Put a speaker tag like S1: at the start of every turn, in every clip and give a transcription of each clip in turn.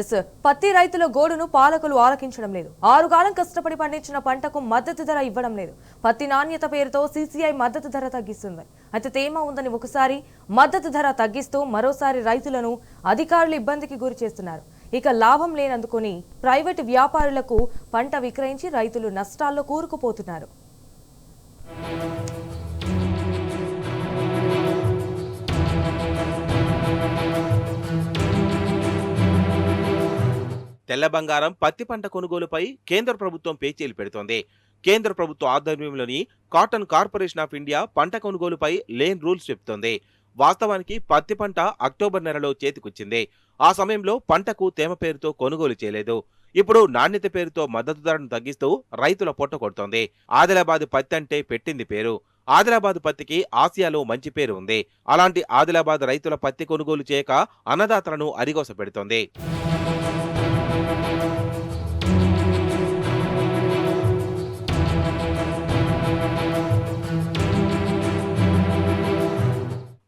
S1: Yes పత్తి రైతుల గోడును పాలకులు ఆలకించడం లేదు. 6 కాలం కష్టపడి పండించిన పంటకు మద్దతు ధర ఇవ్వడం లేదు. పత్తి నాణ్యత పేరుతో సీసీఐ మద్దతు ధర తగ్గిస్తుంది. అయితే తేమ ఉందని ఒకసారి మద్దతు ధర తగ్గిస్తూ మరోసారి రైతులను అధికారులు ఇబ్బందికి గురి చేస్తున్నారు. ఇక లాభం లేనందుకొని ప్రైవేటు వ్యాపారులకు పంట విక్రయించి రైతులు నష్టాల్లో కూరుకుపోతున్నారు.
S2: తెల్ల బంగారం పత్తి పంట కొనుగోలుపై కేంద్ర ప్రభుత్వం పేచీలు పెడుతోంది. కేంద్ర ప్రభుత్వ ఆధ్వర్యంలోని కాటన్ కార్పొరేషన్ ఆఫ్ ఇండియా పంట కొనుగోలుపై లేన్ రూల్స్ చెబుతోంది. వాస్తవానికి పత్తి పంట అక్టోబర్ నెలలో చేతికొచ్చింది. ఆ సమయంలో పంటకు తేమ పేరుతో కొనుగోలు చేయలేదు. ఇప్పుడు నాణ్యత పేరుతో మద్దతు ధరను తగ్గిస్తూ రైతుల పొట్ట కొడుతోంది. ఆదిలాబాద్ పత్తి అంటే పెట్టింది పేరు. ఆదిలాబాద్ పత్తికి ఆసియాలో మంచి పేరు ఉంది. అలాంటి ఆదిలాబాద్ రైతుల పత్తి కొనుగోలు చేయక అన్నదాతలను అరిగోస పెడుతోంది.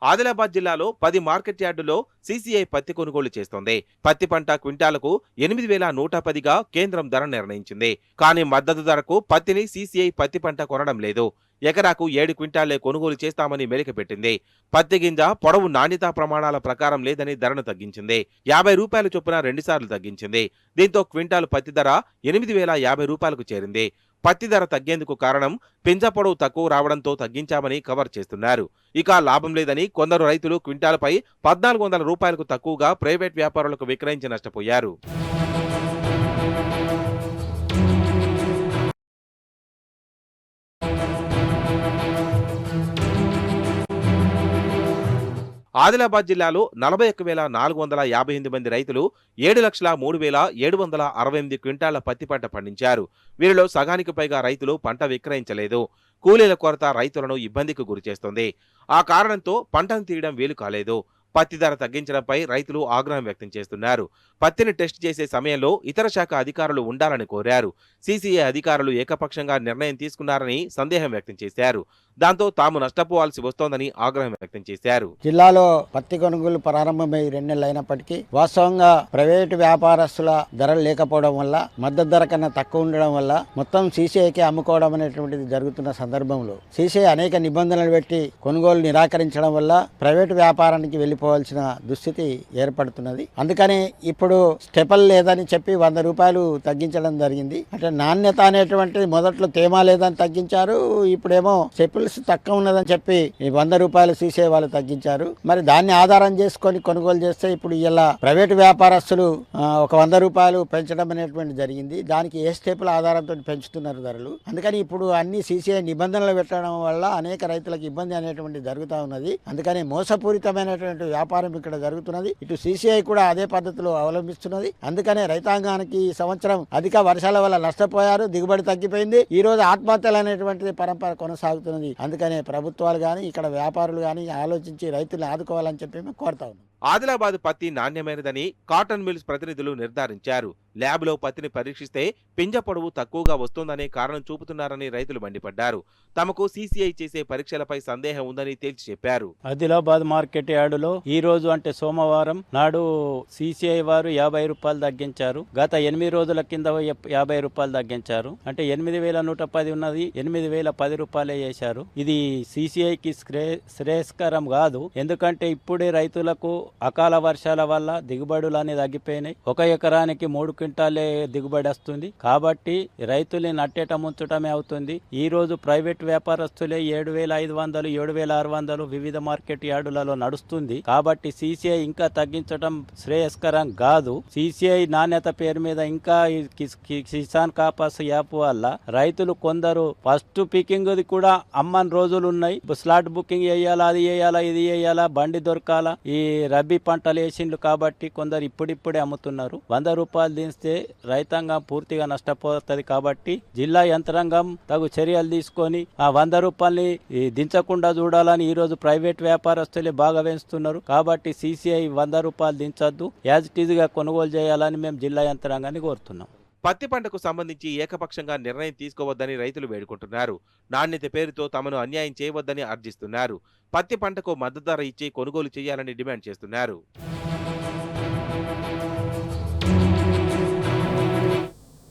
S2: ఆదిలాబాద్ జిల్లాలో 10 మార్కెట్ యార్డులో సీసీఐ పత్తి కొనుగోలు చేస్తోంది. పత్తి పంట క్వింటాలకు 8,110గా కేంద్రం ధర నిర్ణయించింది. కానీ మద్దతు ధరకు పత్తిని సీసీఐ పత్తి పంట కొనడం లేదు. ఎకరాకు 7 క్వింటాలే కొనుగోలు చేస్తామని మెలికపెట్టింది. పత్తి గింజ పొడవు నాణ్యతా ప్రమాణాల ప్రకారం లేదని ధరను తగ్గించింది. 50 రూపాయల చొప్పున 2 సార్లు తగ్గించింది. దీంతో క్వింటాలు పత్తి ధర 8,050 రూపాయలకు చేరింది. పత్తి ధర తగ్గేందుకు కారణం పింజ పొడవు తక్కువ రావడంతో తగ్గించామని కవర్ చేస్తున్నారు. ఇక లాభం లేదని కొందరు రైతులు క్వింటాలపై 1,400 రూపాయలకు తక్కువగా ప్రైవేట్ వ్యాపారులకు విక్రయించి నష్టపోయారు. ఆదిలాబాద్ జిల్లాలో 41,458 మంది రైతులు 7,03,768 క్వింటాళ్ల పత్తి పంట పండించారు. వీరిలో సగానికి పైగా రైతులు పంట విక్రయించలేదు. కూలీల కొరత రైతులను ఇబ్బందికి గురిచేస్తోంది. ఆ కారణంతో పంటను తీయడం వీలు కాలేదు. పత్తి ధర తగ్గించడంపై రైతులు ఆగ్రహం వ్యక్తం చేస్తున్నారు. పత్తిని టెస్ట్ చేసే సమయంలో ఇతర శాఖ అధికారులు ఉండాలని కోరారు. సీసీఐ అధికారులు ఏకపక్షంగా నిర్ణయం తీసుకున్నారని సందేహం వ్యక్తం చేశారు. దాంతో తాము నష్టపోవాల్సి వస్తోందని ఆగ్రహం వ్యక్తం చేశారు.
S3: జిల్లాలో పత్తి కొనుగోలు ప్రారంభమై 2 నెలలు అయినప్పటికీ వాస్తవంగా ప్రైవేటు వ్యాపారస్తుల ధరలు లేకపోవడం వల్ల మద్దతు ధర కన్నా తక్కువ ఉండడం వల్ల మొత్తం సీసీఐకి అమ్ముకోవడం అనేటువంటిది జరుగుతున్న సందర్భంలో సీసీఐ అనేక నిబంధనలు పెట్టి కొనుగోలు నిరాకరించడం వల్ల ప్రైవేటు వ్యాపారానికి వెళ్లిపోవాల్సిన దుస్థితి ఏర్పడుతున్నది. అందుకని ఇప్పుడు స్టెపల్ లేదని చెప్పి 100 రూపాయలు తగ్గించడం జరిగింది. అంటే నాణ్యత అనేటువంటిది మొదట్లో తేమ లేదని తగ్గించారు. ఇప్పుడేమో స్టెపుల్ తక్కువ ఉన్నదని చెప్పి 100 రూపాయలు సీసీఐ వాళ్ళు తగ్గించారు. మరి దాన్ని ఆధారం చేసుకొని కొనుగోలు చేస్తే ఇప్పుడు ఇలా ప్రైవేటు వ్యాపారస్తులు ఒక 100 రూపాయలు పెంచడం అనేటువంటి జరిగింది. దానికి ఏ స్టెపుల ఆధారంతో పెంచుతున్నారు ధరలు. అందుకని ఇప్పుడు అన్ని సీసీఐ నిబంధనలు పెట్టడం వల్ల అనేక రైతులకు ఇబ్బంది అనేటువంటి జరుగుతూ ఉన్నది. అందుకని మోసపూరితమైనటువంటి వ్యాపారం ఇక్కడ జరుగుతున్నది. ఇటు సీసీఐ కూడా అదే పద్ధతిలో అవలంబిస్తున్నది. అందుకనే రైతాంగానికి ఈ సంవత్సరం అధిక వర్షాల వల్ల నష్టపోయారు. దిగుబడి తగ్గిపోయింది. ఈ రోజు ఆత్మహత్యలు అనేటువంటిది పరంపర కొనసాగుతున్నది. అందుకనే ప్రభుత్వాలు గాని ఇక్కడ వ్యాపారులు గాని ఆలోచించి రైతులను ఆదుకోవాలని చెప్పి మేము కోరుతా ఉన్నాం.
S2: ఆదిలాబాద్ పత్తి నాణ్యమైనదని కాటన్ మిల్స్ ప్రతినిధులు నిర్ధారించారు. ల్యాబ్లో పత్తిని పరీక్షిస్తే పింజ పొడవు తక్కువగా వస్తోందనే కారణం చూపుతున్నారని రైతులు మండిపడ్డారు. తమకు సీసీఐ చేసే పరీక్షలపై సందేహం ఉందని తేల్చి చెప్పారు.
S4: ఆదిలాబాద్ మార్కెట్ యార్డులో ఈ రోజు అంటే సోమవారం నాడు సీసీఐ వారు 50 రూపాయలు తగ్గించారు. గత 8 రోజుల కింద 50 రూపాయలు తగ్గించారు. అంటే 8,110 ఉన్నది 8,010 రూపాయలే చేశారు. ఇది సీసీఐకి శ్రేయస్కరం కాదు. ఎందుకంటే ఇప్పుడే రైతులకు అకాల వర్షాల వల్ల దిగుబడులు అనేది తగ్గిపోయినాయి. 1 ఎకరానికి 3 క్వింటాలే దిగుబడి వస్తుంది. కాబట్టి రైతుల్ని నట్టేట ముంచటమే అవుతుంది. ఈ రోజు ప్రైవేట్ వ్యాపారస్తులే 7,500 7,600 వివిధ మార్కెట్ యార్డులలో నడుస్తుంది. కాబట్టి సీసీఐ ఇంకా తగ్గించడం శ్రేయస్కరం కాదు. సీసీఐ నాణ్యత పేరు మీద ఇంకా కిసాన్ కాపాస్ యాప్ వల్ల రైతులు కొందరు ఫస్ట్ పికింగ్ కూడా అమ్మని రోజులు ఉన్నాయి. స్లాట్ బుకింగ్ చేయాలా, అది చేయాలా, ఇది చేయాలా, బండి దొరకాలా. ఈ రబీ పంటలు వేసిండ్లు కాబట్టి కొందరు ఇప్పుడిప్పుడే అమ్ముతున్నారు. 100 రూపాయలు దించితే రైతాంగం పూర్తిగా నష్టపోతుంది. కాబట్టి జిల్లా యంత్రాంగం తగు చర్యలు తీసుకొని ఆ 100 రూపాయలని దించకుండా చూడాలని ఈ రోజు ప్రైవేట్ వ్యాపారస్తులే బాగా వేస్తున్నారు. కాబట్టి సీసీఐ 100 రూపాయలు దించొద్దు, యాజ్ ఇట్ ఈజ్ గా కొనుగోలు చేయాలని మేము జిల్లా యంత్రాంగాన్ని కోరుతున్నాం.
S2: పత్తి పంటకు సంబంధించి ఏకపక్షంగా నిర్ణయం తీసుకోవద్దని రైతులు వేడుకుంటున్నారు. నాణ్యత పేరుతో తమను అన్యాయం చేయవద్దని అర్జిస్తున్నారు. పత్తి పంటకు మద్దతు ధర ఇచ్చి కొనుగోలు చేయాలని డిమాండ్ చేస్తున్నారు.